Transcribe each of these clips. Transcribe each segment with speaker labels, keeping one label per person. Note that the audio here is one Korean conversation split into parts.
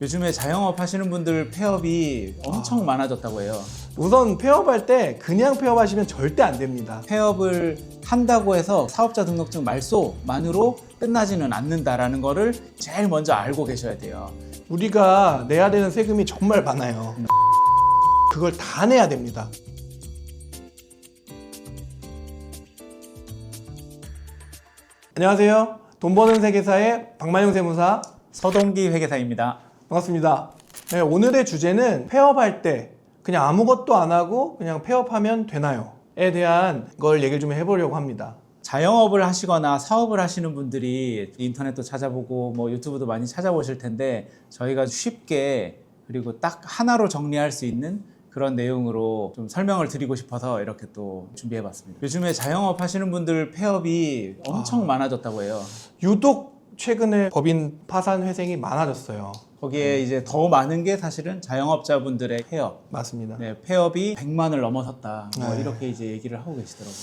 Speaker 1: 요즘에 자영업 하시는 분들 폐업이 엄청 많아졌다고 해요.
Speaker 2: 우선 폐업할 때 그냥 폐업하시면 절대 안 됩니다.
Speaker 1: 폐업을 한다고 해서 사업자 등록증 말소만으로 끝나지는 않는다라는 거를 제일 먼저 알고 계셔야 돼요.
Speaker 2: 우리가 내야 되는 세금이 정말 많아요. 그걸 다 내야 됩니다. 안녕하세요. 돈 버는 세계사의 박만용 세무사
Speaker 1: 서동기 회계사입니다.
Speaker 2: 반갑습니다. 네, 오늘의 주제는 폐업할 때 그냥 아무것도 안 하고 그냥 폐업하면 되나요? 에 대한 걸 얘기를 좀 해보려고 합니다.
Speaker 1: 자영업을 하시거나 사업을 하시는 분들이 인터넷도 찾아보고 뭐 유튜브도 많이 찾아보실 텐데 저희가 쉽게 그리고 딱 하나로 정리할 수 있는 그런 내용으로 좀 설명을 드리고 싶어서 이렇게 또 준비해봤습니다. 요즘에 자영업 하시는 분들 폐업이 엄청 많아졌다고 해요.
Speaker 2: 유독 최근에 법인 파산 회생이 많아졌어요.
Speaker 1: 거기에 이제 더 많은 게 사실은 자영업자분들의 폐업.
Speaker 2: 맞습니다.
Speaker 1: 네, 폐업이 100만을 넘어섰다. 뭐
Speaker 2: 네.
Speaker 1: 이렇게 이제 얘기를 하고 계시더라고요.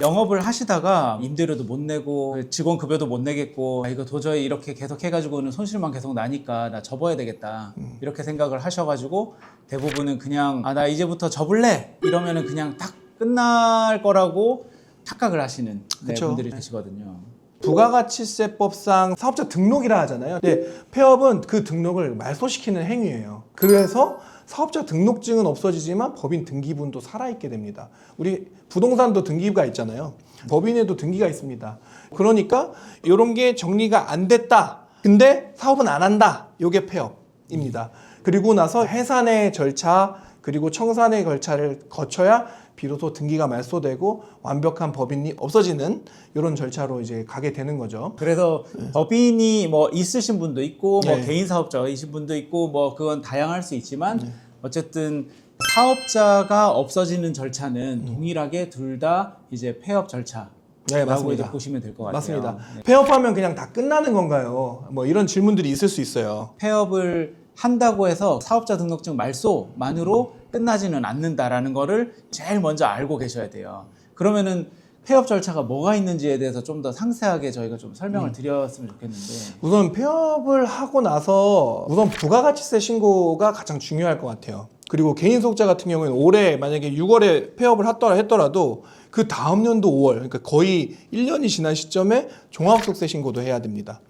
Speaker 1: 영업을 하시다가 임대료도 못 내고 직원 급여도 못 내겠고 이거 도저히 이렇게 계속 해가지고는 손실만 계속 나니까 나 접어야 되겠다. 이렇게 생각을 하셔가지고 대부분은 그냥 나 이제부터 접을래 이러면은 그냥 딱 끝날 거라고 착각을 하시는
Speaker 2: 그쵸.
Speaker 1: 분들이 계시거든요.
Speaker 2: 부가가치세법상 사업자 등록이라 하잖아요. 근데 폐업은 그 등록을 말소시키는 행위예요. 그래서 사업자 등록증은 없어지지만 법인 등기부도 살아있게 됩니다. 우리 부동산도 등기부가 있잖아요. 법인에도 등기가 있습니다. 그러니까 이런 게 정리가 안 됐다. 근데 사업은 안 한다. 이게 폐업입니다. 그리고 나서 해산의 절차 그리고 청산의 절차를 거쳐야 비로소 등기가 말소되고 완벽한 법인이 없어지는 이런 절차로 이제 가게 되는 거죠.
Speaker 1: 그래서 법인이 뭐 있으신 분도 있고 뭐
Speaker 2: 네.
Speaker 1: 개인 사업자이신 분도 있고 뭐 그건 다양할 수 있지만 어쨌든 사업자가 없어지는 절차는 동일하게 둘 다 이제 폐업 절차라고
Speaker 2: 네, 맞습니다.
Speaker 1: 이제 보시면 될 것 같아요.
Speaker 2: 맞습니다.
Speaker 1: 네.
Speaker 2: 폐업하면 그냥 다 끝나는 건가요? 뭐 이런 질문들이 있을 수 있어요.
Speaker 1: 폐업을 한다고 해서 사업자 등록증 말소만으로 끝나지는 않는다라는 거를 제일 먼저 알고 계셔야 돼요. 그러면은 폐업 절차가 뭐가 있는지에 대해서 좀 더 상세하게 저희가 좀 설명을 드렸으면 좋겠는데.
Speaker 2: 우선 폐업을 하고 나서 우선 부가가치세 신고가 가장 중요할 것 같아요. 그리고 개인 소득자 같은 경우에는 올해 만약에 6월에 폐업을 했더라도 그 다음 연도 5월, 그러니까 거의 1년이 지난 시점에 종합소득세 신고도 해야 됩니다.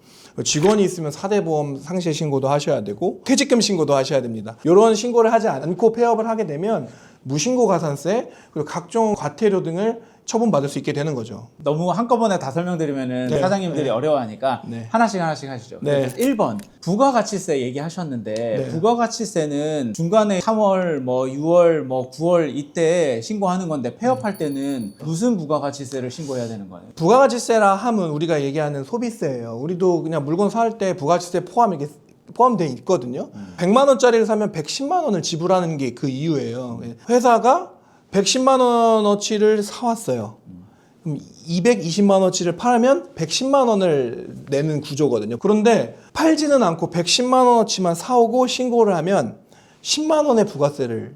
Speaker 2: 직원이 있으면 4대 보험 상실 신고도 하셔야 되고 퇴직금 신고도 하셔야 됩니다. 이런 신고를 하지 않고 폐업을 하게 되면 무신고 가산세 그리고 각종 과태료 등을 처분받을 수 있게 되는 거죠.
Speaker 1: 너무 한꺼번에 다 설명드리면은
Speaker 2: 네.
Speaker 1: 사장님들이
Speaker 2: 네.
Speaker 1: 어려워하니까
Speaker 2: 네.
Speaker 1: 하나씩 하시죠.
Speaker 2: 네.
Speaker 1: 1번 부가가치세 얘기하셨는데
Speaker 2: 네.
Speaker 1: 부가가치세는 중간에 3월, 뭐 6월, 뭐 9월 이때 신고하는 건데 폐업할 때는 무슨 부가가치세를 신고해야 되는 거예요?
Speaker 2: 부가가치세라 함은 우리가 얘기하는 소비세예요. 우리도 그냥 물건 살 때 부가가치세 포함되어 있거든요. 100만 원짜리를 사면 110만 원을 지불하는 게 그 이유예요. 회사가 110만 원어치를 사왔어요. 그럼 220만 원어치를 팔면 110만 원을 내는 구조거든요. 그런데 팔지는 않고 110만 원어치만 사오고 신고를 하면 10만 원의 부가세를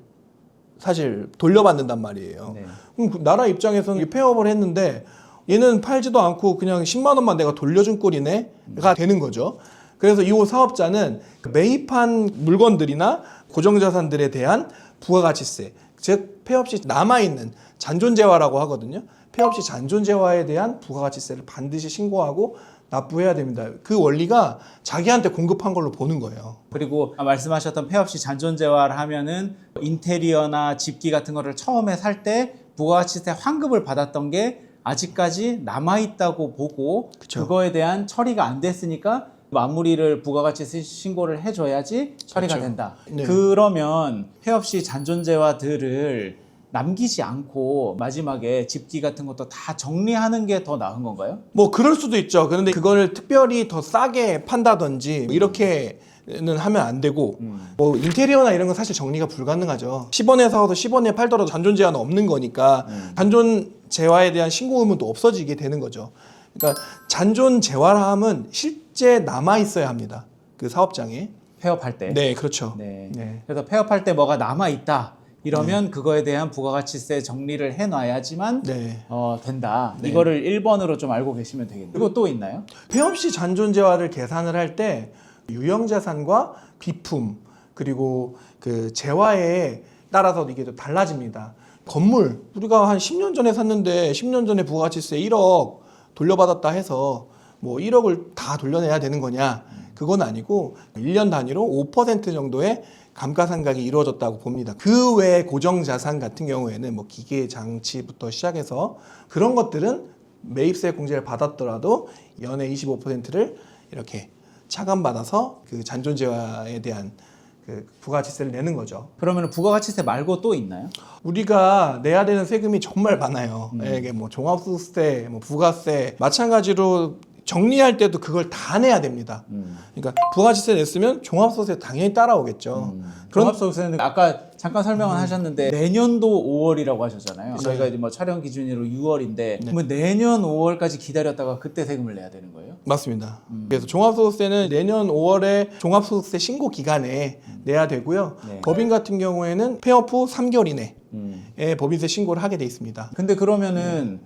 Speaker 2: 사실 돌려받는단 말이에요.
Speaker 1: 네.
Speaker 2: 그럼 그 나라 입장에서는 폐업을 했는데 얘는 팔지도 않고 그냥 10만 원만 내가 돌려준 꼴이네가 되는 거죠. 그래서 이 사업자는 매입한 물건들이나 고정자산들에 대한 부가가치세, 즉 폐업 시 남아있는 잔존재화라고 하거든요. 폐업 시 잔존재화에 대한 부가가치세를 반드시 신고하고 납부해야 됩니다. 그 원리가 자기한테 공급한 걸로 보는 거예요.
Speaker 1: 그리고 말씀하셨던 폐업 시 잔존재화를 하면은 인테리어나 집기 같은 거를 처음에 살 때 부가가치세 환급을 받았던 게 아직까지 남아있다고 보고
Speaker 2: 그쵸.
Speaker 1: 그거에 대한 처리가 안 됐으니까 마무리를 부가가치세 신고를 해줘야지 처리가
Speaker 2: 그쵸.
Speaker 1: 된다.
Speaker 2: 네.
Speaker 1: 그러면 폐업 시 잔존재화들을 남기지 않고 마지막에 집기 같은 것도 다 정리하는 게 더 나은 건가요?
Speaker 2: 뭐 그럴 수도 있죠. 그런데 그거를 특별히 더 싸게 판다든지 이렇게는 하면 안 되고 뭐 인테리어나 이런 건 사실 정리가 불가능하죠. 10원에 사와서 10원에 팔더라도 잔존재화는 없는 거니까 잔존재화에 대한 신고 의무도 없어지게 되는 거죠. 그러니까 잔존재화함은 실제 남아 있어야 합니다. 그 사업장에.
Speaker 1: 폐업할 때.
Speaker 2: 네, 그렇죠.
Speaker 1: 네.
Speaker 2: 네.
Speaker 1: 그래서 폐업할 때 뭐가 남아 있다. 이러면 그거에 대한 부가가치세 정리를 해놔야지만
Speaker 2: 네.
Speaker 1: 된다.
Speaker 2: 네.
Speaker 1: 이거를 1번으로 좀 알고 계시면 되겠네요. 그리고 또 있나요?
Speaker 2: 폐업 시 잔존재화를 계산을 할 때 유형자산과 비품, 그리고 그 재화에 따라서 이게 또 달라집니다. 건물 우리가 한 10년 전에 샀는데 10년 전에 부가가치세 1억 돌려받았다 해서 뭐 1억을 다 돌려내야 되는 거냐? 그건 아니고 1년 단위로 5% 정도의 감가상각이 이루어졌다고 봅니다. 그 외 고정자산 같은 경우에는 뭐 기계 장치부터 시작해서 그런 것들은 매입세 공제를 받았더라도 연에 25%를 이렇게 차감받아서 그 잔존재화에 대한 그 부가가치세를 내는 거죠.
Speaker 1: 그러면 부가가치세 말고 또 있나요?
Speaker 2: 우리가 내야 되는 세금이 정말 많아요. 이게 뭐 종합소득세, 뭐 부가세, 마찬가지로 정리할 때도 그걸 다 내야 됩니다. 그러니까 부가가치세 냈으면 종합소득세 당연히 따라오겠죠. 그런
Speaker 1: 종합소득세는 아까 잠깐 설명을 하셨는데 내년도 5월이라고 하셨잖아요. 저희가 이제 뭐 촬영 기준으로 6월인데 그러면 내년 5월까지 기다렸다가 그때 세금을 내야 되는 거예요?
Speaker 2: 맞습니다. 그래서 종합소득세는 내년 5월에 종합소득세 신고 기간에 내야 되고요.
Speaker 1: 네.
Speaker 2: 법인 같은 경우에는 폐업 후 3개월 이내에 법인세 신고를 하게 돼 있습니다.
Speaker 1: 근데 그러면은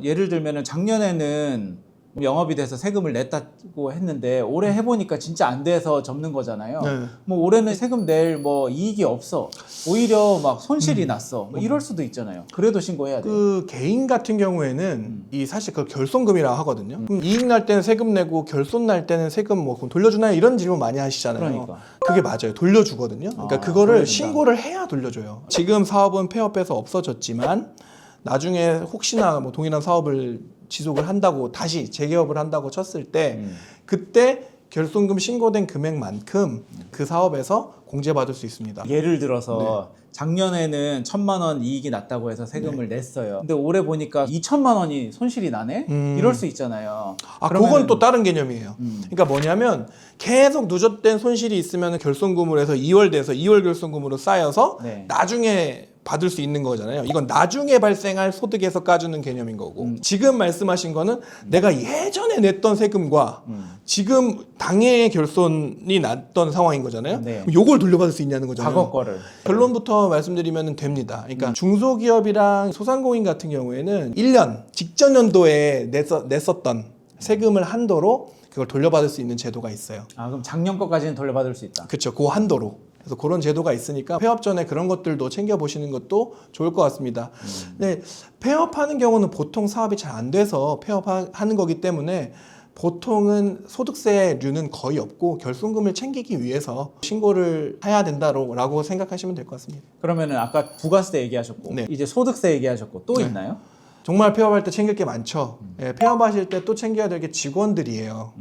Speaker 1: 예를 들면은 작년에는 영업이 돼서 세금을 냈다고 했는데 올해 해보니까 진짜 안 돼서 접는 거잖아요.
Speaker 2: 네.
Speaker 1: 뭐 올해는 세금 낼 뭐 이익이 없어. 오히려 막 손실이 났어. 뭐 이럴 수도 있잖아요. 그래도 신고해야 돼요.
Speaker 2: 그 개인 같은 경우에는 이 사실 그 결손금이라고 하거든요. 그럼 이익 날 때는 세금 내고 결손 날 때는 세금 뭐 그럼 돌려주나요? 이런 질문 많이 하시잖아요.
Speaker 1: 그러니까.
Speaker 2: 그게 맞아요. 돌려주거든요. 그러니까 그거를
Speaker 1: 돌려준다.
Speaker 2: 신고를 해야 돌려줘요. 지금 사업은 폐업해서 없어졌지만 나중에 혹시나 뭐 동일한 사업을 지속을 한다고 다시 재개업을 한다고 쳤을 때 그때 결손금 신고된 금액만큼 그 사업에서 공제받을 수 있습니다.
Speaker 1: 예를 들어서 작년에는 1,000만 원 이익이 났다고 해서 세금을 냈어요. 근데 올해 보니까 2,000만 원이 손실이 나네? 이럴 수 있잖아요.
Speaker 2: 아,
Speaker 1: 그러면은-
Speaker 2: 그건 또 다른 개념이에요. 그러니까 뭐냐면 계속 누적된 손실이 있으면 결손금으로 해서 2월 돼서 2월 결손금으로 쌓여서
Speaker 1: 네.
Speaker 2: 나중에 받을 수 있는 거잖아요. 이건 나중에 발생할 소득에서 까주는 개념인 거고 지금 말씀하신 거는 내가 예전에 냈던 세금과 지금 당해의 결손이 났던 상황인 거잖아요.
Speaker 1: 네.
Speaker 2: 그럼 요걸 돌려받을 수 있냐는 거잖아요.
Speaker 1: 과거 거를.
Speaker 2: 결론부터 말씀드리면 됩니다. 그러니까 중소기업이랑 소상공인 같은 경우에는 1년 직전 연도에 냈었던 세금을 한도로 그걸 돌려받을 수 있는 제도가 있어요.
Speaker 1: 아, 그럼 작년 거까지는 돌려받을 수 있다.
Speaker 2: 그렇죠. 그 한도로. 그래서 그런 제도가 있으니까 폐업 전에 그런 것들도 챙겨보시는 것도 좋을 것 같습니다. 근데 폐업하는 경우는 보통 사업이 잘 안 돼서 폐업하는 거기 때문에 보통은 소득세류는 거의 없고 결손금을 챙기기 위해서 신고를 해야 된다라고 생각하시면 될 것 같습니다.
Speaker 1: 그러면은 아까 부가세 얘기하셨고
Speaker 2: 네.
Speaker 1: 이제 소득세 얘기하셨고 또 있나요?
Speaker 2: 정말 폐업할 때 챙길 게 많죠. 예, 폐업하실 때 또 챙겨야 될 게 직원들이에요.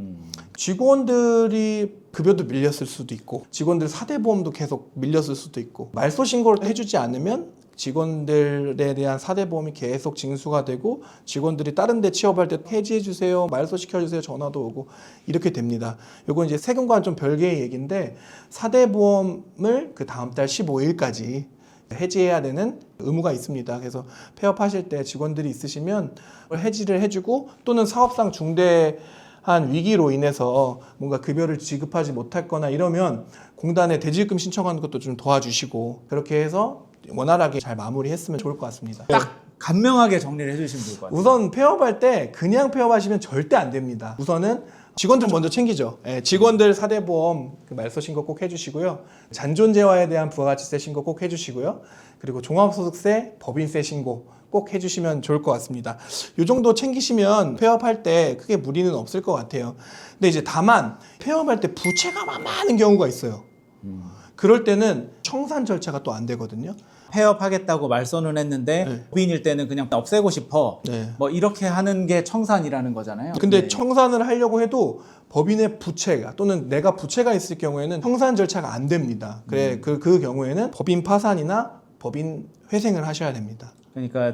Speaker 2: 직원들이 급여도 밀렸을 수도 있고 직원들 사대보험도 계속 밀렸을 수도 있고 말소 신고를 해주지 않으면 직원들에 대한 사대보험이 계속 징수가 되고 직원들이 다른 데 취업할 때 해지해 주세요, 말소 시켜주세요 전화도 오고 이렇게 됩니다. 요건 이제 세금과는 좀 별개의 얘기인데 사대보험을 그 다음 달 15일까지 해지해야 되는 의무가 있습니다. 그래서 폐업하실 때 직원들이 있으시면 해지를 해주고 또는 사업상 중대한 위기로 인해서 뭔가 급여를 지급하지 못할 거나 이러면 공단에 대지급금 신청하는 것도 좀 도와주시고 그렇게 해서 원활하게 잘 마무리했으면 좋을 것 같습니다.
Speaker 1: 딱 간명하게 정리를 해주시면 좋을 것 같아요.
Speaker 2: 우선 폐업할 때 그냥 폐업하시면 절대 안 됩니다. 우선은 직원들 먼저 챙기죠. 예, 직원들 사대보험 그 말소 신고 꼭 해주시고요. 잔존재화에 대한 부가가치세 신고 꼭 해주시고요. 그리고 종합소득세, 법인세 신고 꼭 해주시면 좋을 것 같습니다. 이 정도 챙기시면 폐업할 때 크게 무리는 없을 것 같아요. 근데 이제 다만 폐업할 때 부채가 많은 경우가 있어요. 그럴 때는 청산 절차가 또 안 되거든요.
Speaker 1: 폐업하겠다고 말선은 했는데
Speaker 2: 네.
Speaker 1: 법인일 때는 그냥 없애고 싶어.
Speaker 2: 네.
Speaker 1: 뭐 이렇게 하는 게 청산이라는 거잖아요.
Speaker 2: 근데
Speaker 1: 네.
Speaker 2: 청산을 하려고 해도 법인의 부채가 또는 내가 부채가 있을 경우에는 청산 절차가 안 됩니다. 그래 그 경우에는 법인 파산이나 법인 회생을 하셔야 됩니다.
Speaker 1: 그러니까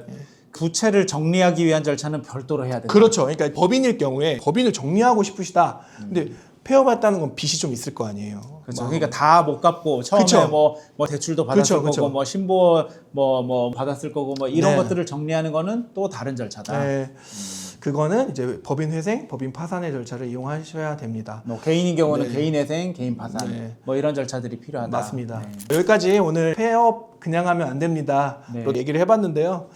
Speaker 1: 부채를 정리하기 위한 절차는 별도로 해야 된다.
Speaker 2: 그렇죠. 그러니까 법인일 경우에 법인을 정리하고 싶으시다. 근데 폐업했다는 건 빚이 좀 있을 거 아니에요.
Speaker 1: 그렇죠. 그러니까 다 못 갚고 처음에
Speaker 2: 그쵸.
Speaker 1: 뭐 대출도 받았을
Speaker 2: 그쵸.
Speaker 1: 거고 뭐 신보 뭐 받았을 거고 뭐 이런
Speaker 2: 네.
Speaker 1: 것들을 정리하는 거는 또 다른 절차다.
Speaker 2: 네. 그거는 이제 법인 회생, 법인 파산의 절차를 이용하셔야 됩니다.
Speaker 1: 뭐 개인인 경우는
Speaker 2: 네.
Speaker 1: 개인 회생, 개인 파산
Speaker 2: 네.
Speaker 1: 뭐 이런 절차들이 필요하다.
Speaker 2: 맞습니다.
Speaker 1: 네.
Speaker 2: 여기까지 오늘 폐업 그냥 하면 안 됩니다.
Speaker 1: 네.
Speaker 2: 로 얘기를 해봤는데요.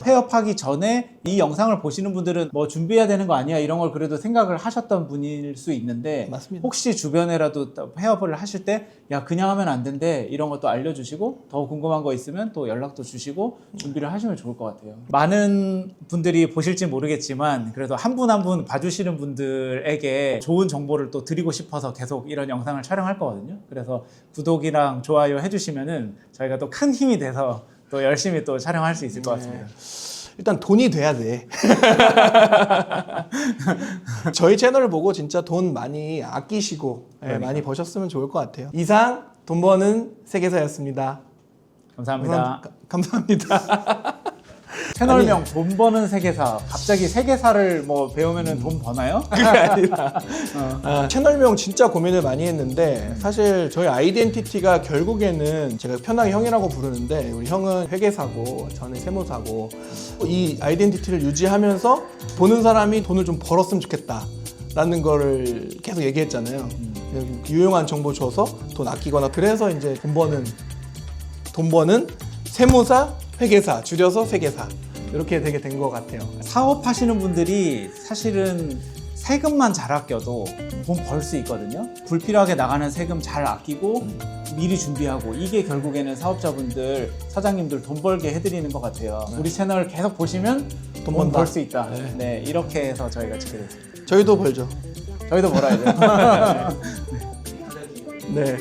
Speaker 1: 폐업하기 전에 이 영상을 보시는 분들은 뭐 준비해야 되는 거 아니야 이런 걸 그래도 생각을 하셨던 분일 수 있는데
Speaker 2: 맞습니다.
Speaker 1: 혹시 주변에라도 폐업을 하실 때 야 그냥 하면 안 된대 이런 것도 알려주시고 더 궁금한 거 있으면 또 연락도 주시고 준비를 하시면 좋을 것 같아요. 많은 분들이 보실지 모르겠지만 그래도 한 분 한 분 봐주시는 분들에게 좋은 정보를 또 드리고 싶어서 계속 이런 영상을 촬영할 거거든요. 그래서 구독이랑 좋아요 해주시면은 저희가 또 큰 힘이 돼서 또 열심히 또 촬영할 수 있을 것 같습니다.
Speaker 2: 일단 돈이 돼야 돼. 저희 채널을 보고 진짜 돈 많이 아끼시고 많이 버셨으면 좋을 것 같아요. 이상 돈 버는 세계사였습니다.
Speaker 1: 감사합니다.
Speaker 2: 감사합니다.
Speaker 1: 채널명 돈 버는 세계사. 갑자기 세계사를 뭐 배우면은 돈 버나요?
Speaker 2: 그게 아니라 채널명 진짜 고민을 많이 했는데 사실 저희 아이덴티티가 결국에는 제가 편하게 형이라고 부르는데 우리 형은 회계사고 저는 세무사고 이 아이덴티티를 유지하면서 보는 사람이 돈을 좀 벌었으면 좋겠다 라는 거를 계속 얘기했잖아요. 유용한 정보 줘서 돈 아끼거나 그래서 이제 돈 버는 세무사 회계사 줄여서 세계사 이렇게 되게 된 것 같아요.
Speaker 1: 사업하시는 분들이 사실은 세금만 잘 아껴도 돈 벌 수 있거든요. 불필요하게 나가는 세금 잘 아끼고 미리 준비하고 이게 결국에는 사업자분들, 사장님들 돈 벌게 해드리는 것 같아요. 우리 채널 계속 보시면 돈
Speaker 2: 번다.
Speaker 1: 벌 수 있다. 네, 이렇게 해서 저희가 찍게 됐습니다.
Speaker 2: 저희도 벌죠.
Speaker 1: 저희도 벌어야 돼요.
Speaker 2: 네.